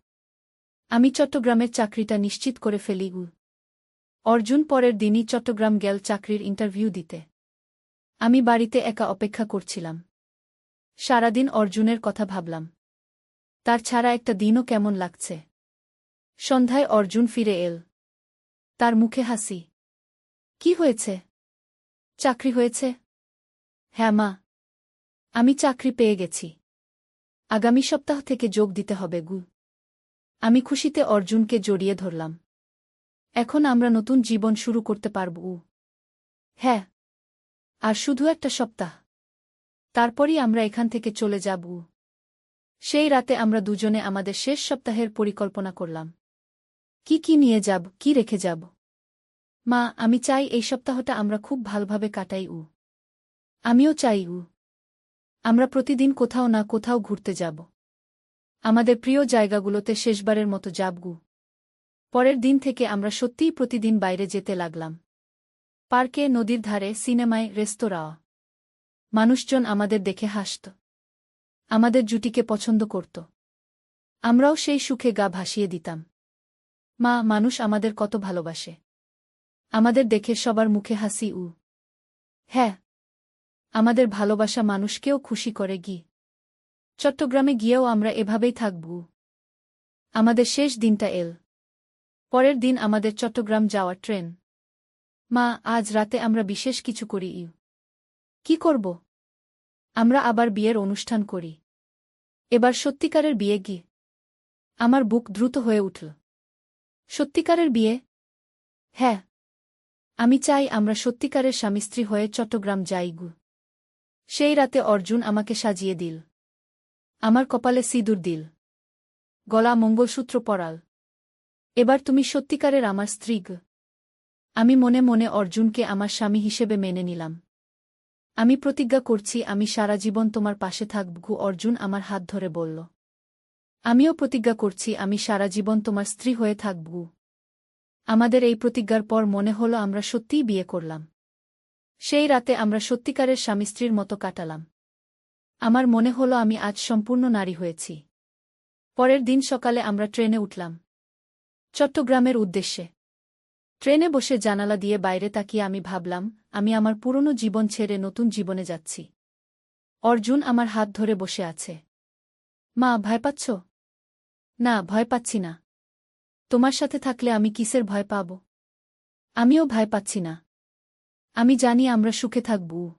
আমি চট্টগ্রামের চাকরিটা নিশ্চিত করে ফেলি। অর্জুন পরের দিনই চট্টগ্রাম গেল চাকরির ইন্টারভিউ দিতে। আমি বাড়িতে একা অপেক্ষা করছিলাম। সারাদিন অর্জুনের কথা ভাবলাম। তার ছাড়া একটা দিনও কেমন লাগছে। সন্ধ্যায় অর্জুন ফিরে এল। তার মুখে হাসি। কি হয়েছে? চাকরি হয়েছে? হ্যাঁ মা, আমি চাকরি পেয়ে গেছি। আগামী সপ্তাহ থেকে যোগ দিতে হবে গু। আমি খুশিতে অর্জুনকে জড়িয়ে ধরলাম। এখন আমরা নতুন জীবন শুরু করতে পারব। হ্যাঁ, আর শুধু একটা সপ্তাহ। তারপরই আমরা এখান থেকে চলে যাব। সেই রাতে আমরা দুজনে আমাদের শেষ সপ্তাহের পরিকল্পনা করলাম। কি নিয়ে যাব, কি রেখে যাব? মা, আমি চাই এই সপ্তাহটা আমরা খুব ভালোভাবে কাটাই। আমিও চাই। আমরা প্রতিদিন কোথাও না কোথাও ঘুরতে যাব। আমাদের প্রিয় জায়গাগুলোতে শেষবারের মতো যাব। পরের দিন থেকে আমরা সত্যিই প্রতিদিন বাইরে যেতে লাগলাম। পার্কে, নদীর ধারে, সিনেমায়, রেস্তোরাঁ। মানুষজন আমাদের দেখে হাসত। আমাদের জুটিকে পছন্দ করত। আমরাও সেই সুখে গা ভাসিয়ে দিতাম। মা, মানুষ আমাদের কত ভালোবাসে। আমাদের দেখে সবার মুখে হাসি। হ্যাঁ, আমাদের ভালোবাসা মানুষকেও খুশি করে। চট্টগ্রামে গিয়েও আমরা এভাবেই থাকব। আমাদের শেষ দিনটা এল। পরের দিন আমাদের চট্টগ্রাম যাওয়ার ট্রেন। মা, আজ রাতে আমরা বিশেষ কিছু করি। কি করব? আমরা আবার বিয়ের অনুষ্ঠান করি। এবার সত্যিকারের বিয়ে। আমার বুক দ্রুত হয়ে উঠল। সত্যিকারের বিয়ে? হ্যাঁ, আমি চাই আমরা সত্যিকারের স্বামী-স্ত্রী হয়ে চট্টগ্রাম যাই। সেই রাতে অর্জুন আমাকে সাজিয়ে দিল। আমার কপালে সিঁদুর দিল। গলা মঙ্গলসূত্র পরাল। এবার তুমি সত্যিকারের আমার স্ত্রী। আমি মনে মনে অর্জুনকে আমার স্বামী হিসেবে মেনে নিলাম। আমি প্রতিজ্ঞা করছি আমি সারা জীবন তোমার পাশে থাকব। অর্জুন আমার হাত ধরে বলল। আমিও প্রতিজ্ঞা করছি আমি সারা জীবন তোমার স্ত্রী হয়ে থাকব। আমাদের এই প্রতিজ্ঞার পর মনে হলো আমরা সত্যিই বিয়ে করলাম। সেই রাতে আমরা সত্যিকারের স্বামী-স্ত্রীর মতো কাটালাম। আমার মনে হলো আমি আজ সম্পূর্ণ নারী হয়েছি। পরের দিন সকালে আমরা ট্রেনে উঠলাম চট্টগ্রামের উদ্দেশ্যে। ট্রেনে বসে জানালা দিয়ে বাইরে তাকিয়ে আমি ভাবলাম আমি আমার পুরনো জীবন ছেড়ে নতুন জীবনে যাচ্ছি। অর্জুন আমার হাত ধরে বসে আছে। মা, ভয় পাচ্ছ? না, ভয় পাচ্ছি না। তোমার সাথে থাকলে আমি কিসের ভয় পাব? আমিও ভয় পাচ্ছি না। আমি জানি আমরা সুখে থাকব।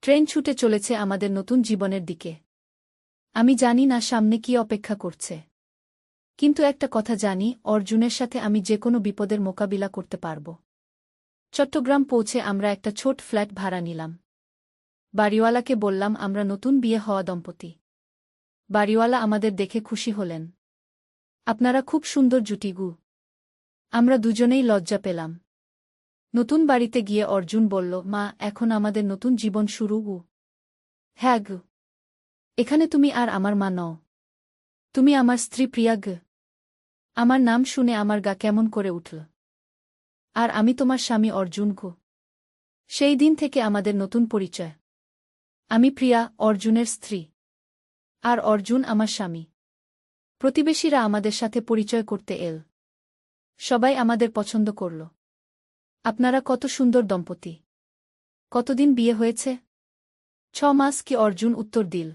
ট্রেন ছুটে চলেছে আমাদের নতুন জীবনের দিকে। আমি জানি না সামনে কি অপেক্ষা করছে। কিন্তু একটা কথা জানি, অর্জুনের সাথে আমি যেকোনো বিপদের মোকাবিলা করতে পারব। চট্টগ্রাম পৌঁছে আমরা একটা ছোট ফ্ল্যাট ভাড়া নিলাম। বাড়িওয়ালাকে বললাম আমরা নতুন বিয়ে হওয়া দম্পতি। বাড়িওয়ালা আমাদের দেখে খুশি হলেন। আপনারা খুব সুন্দর জুটি। আমরা দুজনেই লজ্জা পেলাম। নতুন বাড়িতে গিয়ে অর্জুন বলল, মা, এখন আমাদের নতুন জীবন শুরু। হ্যাঁ এখানে তুমি আর আমার মা নও। তুমি আমার স্ত্রী প্রিয়া। আমার নাম শুনে আমার গা কেমন করে উঠল। আর আমি তোমার স্বামী অর্জুন। সেই দিন থেকে আমাদের নতুন পরিচয়। আমি প্রিয়া, অর্জুনের স্ত্রী। আর অর্জুন আমার স্বামী। প্রতিবেশীরা আমাদের সাথে পরিচয় করতে এল। সবাই আমাদের পছন্দ করল। আপনারা কত সুন্দর দম্পতি। কতদিন বিয়ে হয়েছে? 6 মাস। কি? অর্জুন উত্তর দিল।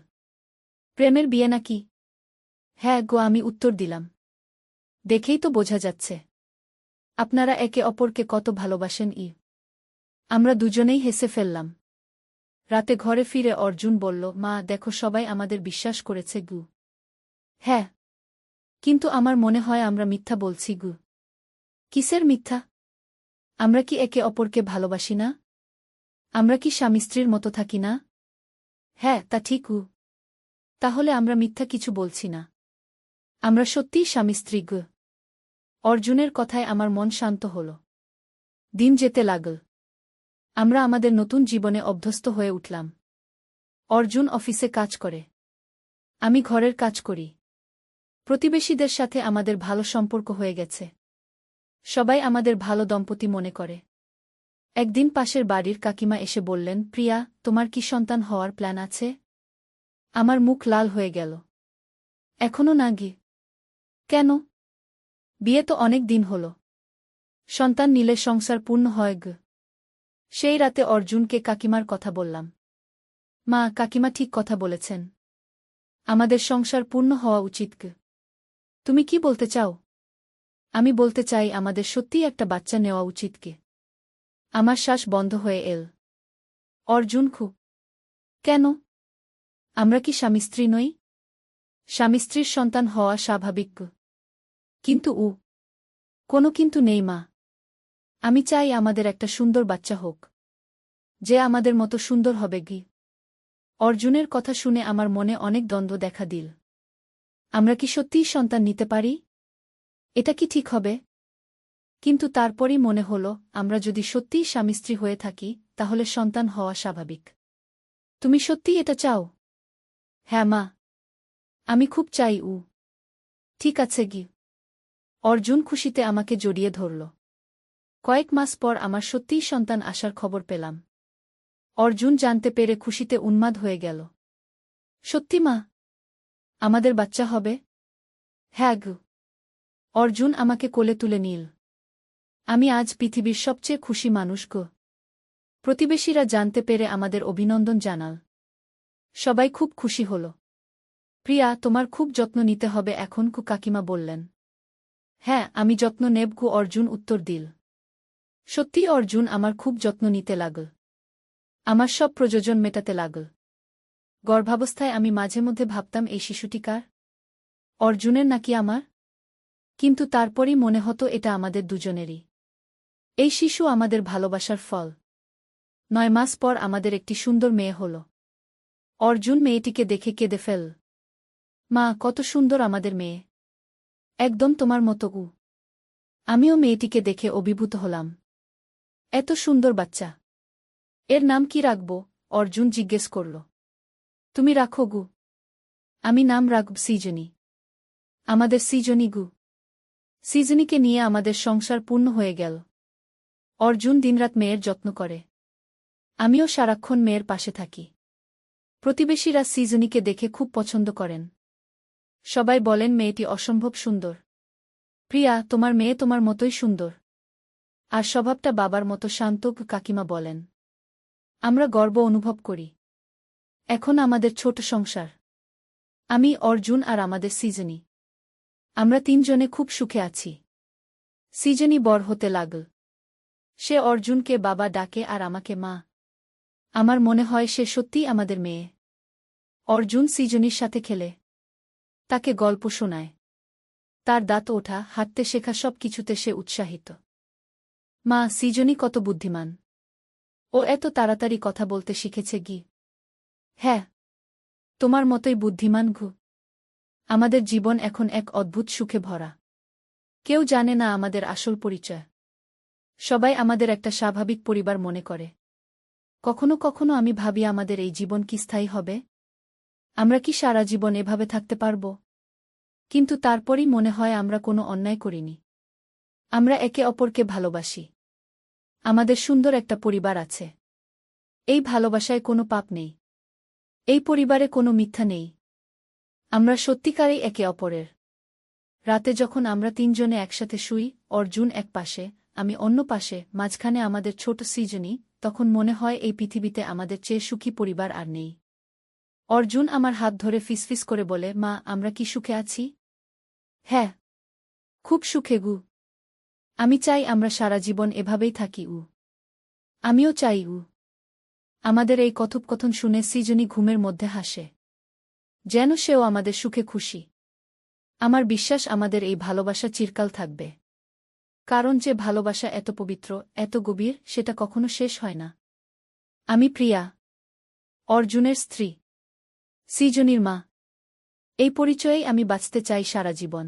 প্রেমের বিয়ে নাকি? হ্যাঁ আমি উত্তর দিলাম। দেখেই তো বোঝা যাচ্ছে আপনারা একে অপরকে কত ভালোবাসেন। আমরা দুজনেই হেসে ফেললাম। রাতে ঘরে ফিরে অর্জুন বলল, মা, দেখো সবাই আমাদের বিশ্বাস করেছে। হ্যাঁ, কিন্তু আমার মনে হয় আমরা মিথ্যা বলছি। কিসের মিথ্যা? আমরা কি একে অপরকে ভালোবাসি না? আমরা কি স্বামী-স্ত্রীর মতো থাকি না? হ্যাঁ, তা ঠিক। তাহলে আমরা মিথ্যা কিছু বলছি না। আমরা সত্যিই স্বামী-স্ত্রী। অর্জুনের কথায় আমার মন শান্ত হল। দিন যেতে লাগল। আমরা আমাদের নতুন জীবনে অভ্যস্ত হয়ে উঠলাম। অর্জুন অফিসে কাজ করে। আমি ঘরের কাজ করি। প্রতিবেশীদের সাথে আমাদের ভালো সম্পর্ক হয়ে গেছে। সবাই আমাদের ভালো দম্পতি মনে করে। একদিন পাশের বাড়ির কাকিমা এসে বললেন, প্রিয়া, তোমার কি সন্তান হওয়ার প্ল্যান আছে? আমার মুখ লাল হয়ে গেল। এখনো না? কেন? বিয়ে তো অনেক দিন হল। সন্তান নিলে সংসার পূর্ণ হয়। সেই রাতে অর্জুনকে কাকিমার কথা বললাম। মা, কাকিমা ঠিক কথা বলেছেন। আমাদের সংসার পূর্ণ হওয়া উচিত। তুমি কি বলতে চাও? আমি বলতে চাই আমাদের সত্যিই একটা বাচ্চা নেওয়া উচিত। আমার শ্বাস বন্ধ হয়ে এল। অর্জুন কেন? আমরা কি স্বামী স্ত্রী নই? স্বামী স্ত্রীর সন্তান হওয়া স্বাভাবিক। কিন্তু কোনো কিন্তু নেই মা। আমি চাই আমাদের একটা সুন্দর বাচ্চা হোক, যে আমাদের মতো সুন্দর হবে। অর্জুনের কথা শুনে আমার মনে অনেক দ্বন্দ্ব দেখা দিল। আমরা কি সত্যিই সন্তান নিতে পারি? এটা কি ঠিক হবে? কিন্তু তারপরই মনে হল, আমরা যদি সত্যিই স্বামী স্ত্রী হয়ে থাকি, তাহলে সন্তান হওয়া স্বাভাবিক। তুমি সত্যিই এটা চাও? হ্যাঁ মা, আমি খুব চাই। ঠিক আছে অর্জুন খুশিতে আমাকে জড়িয়ে ধরল। কয়েক মাস পর আমার সত্যিই সন্তান আসার খবর পেলাম। অর্জুন জানতে পেরে খুশিতে উন্মাদ হয়ে গেল। সত্যি মা, আমাদের বাচ্চা হবে? হ্যাঁ অর্জুন আমাকে কোলে তুলে নিল। আমি আজ পৃথিবীর সবচেয়ে খুশি মানুষ। প্রতিবেশীরা জানতে পেরে আমাদের অভিনন্দন জানাল। সবাই খুব খুশি হল। প্রিয়া, তোমার খুব যত্ন নিতে হবে এখন, কাকিমা বললেন। হ্যাঁ, আমি যত্ন নেব অর্জুন উত্তর দিল। সত্যি অর্জুন আমার খুব যত্ন নিতে লাগল। আমার সব প্রয়োজন মেটাতে লাগল। গর্ভাবস্থায় আমি মাঝে মধ্যে ভাবতাম, এই শিশুটি কার? অর্জুনের নাকি আমার? কিন্তু তারপরই মনে হতো এটা আমাদের দুজনেরই। এই শিশু আমাদের ভালোবাসার ফল। 9 মাস পর আমাদের একটি সুন্দর মেয়ে হল। অর্জুন মেয়েটিকে দেখে কেঁদে ফেল। মা, কত সুন্দর আমাদের মেয়ে, একদম তোমার মতো। আমিও মেয়েটিকে দেখে অভিভূত হলাম। এত সুন্দর বাচ্চা, এর নাম কি রাখব? অর্জুন জিজ্ঞেস করল। তুমি রাখো আমি নাম রাখব সৃজনী। আমাদের সৃজনী সৃজনীকে নিয়ে আমাদের সংসার পূর্ণ হয়ে গেল। অর্জুন দিনরাত মেয়ের যত্ন করে। আমিও সারাক্ষণ মেয়ের পাশে থাকি। প্রতিবেশীরা সৃজনীকে দেখে খুব পছন্দ করেন। সবাই বলেন মেয়েটি অসম্ভব সুন্দর। প্রিয়া, তোমার মেয়ে তোমার মতোই সুন্দর, আর স্বভাবটা বাবার মতো শান্ত, কাকিমা বলেন। আমরা গর্ব অনুভব করি। এখন আমাদের ছোট সংসার, আমি, অর্জুন আর আমাদের সৃজনী, আমরা 3 জনে খুব সুখে আছি। সৃজনী বড় হতে লাগল। সে অর্জুনকে বাবা ডাকে আর আমাকে মা। আমার মনে হয় সে সত্যিই আমাদের মেয়ে। অর্জুন সৃজনীর সাথে খেলে, তাকে গল্প শোনায়। তার দাঁত ওঠা, হাঁটতে শেখা সব কিছুতে সে উৎসাহিত। মা, সৃজনী কত বুদ্ধিমান! ও এত তাড়াতাড়ি কথা বলতে শিখেছে। হ্যাঁ, তোমার মতোই বুদ্ধিমান। আমাদের জীবন এখন এক অদ্ভুত সুখে ভরা। কেউ জানে না আমাদের আসল পরিচয়। সবাই আমাদের একটা স্বাভাবিক পরিবার মনে করে। কখনো কখনো আমি ভাবি, আমাদের এই জীবন কি স্থায়ী হবে? আমরা কি সারা জীবন এভাবে থাকতে পারব? কিন্তু তারপরই মনে হয় আমরা কোনো অন্যায় করিনি। আমরা একে অপরকে ভালোবাসি। আমাদের সুন্দর একটা পরিবার আছে। এই ভালোবাসায় কোনো পাপ নেই। এই পরিবারে কোনো মিথ্যা নেই। আমরা সত্যিকারেই একে অপরের। রাতে যখন আমরা 3 জনে একসাথে শুই, অর্জুন এক পাশে, আমি অন্য পাশে, মাঝখানে আমাদের ছোট সৃজনী, তখন মনে হয় এই পৃথিবীতে আমাদের চেয়ে সুখী পরিবার আর নেই। অর্জুন আমার হাত ধরে ফিসফিস করে বলে, মা, আমরা কি সুখে আছি? হ্যাঁ, খুব সুখে। আমি চাই আমরা সারা জীবন এভাবেই থাকি। আমিও চাই। আমাদের এই কথোপকথন শুনে সৃজনী ঘুমের মধ্যে হাসে, যেন সেও আমাদের সুখে খুশি। আমার বিশ্বাস আমাদের এই ভালোবাসা চিরকাল থাকবে। কারণ যে ভালোবাসা এত পবিত্র, এত গভীর, সেটা কখনো শেষ হয় না। আমি প্রিয়া, অর্জুনের স্ত্রী, সৃজনীর মা। এই পরিচয়েই আমি বাঁচতে চাই সারা জীবন।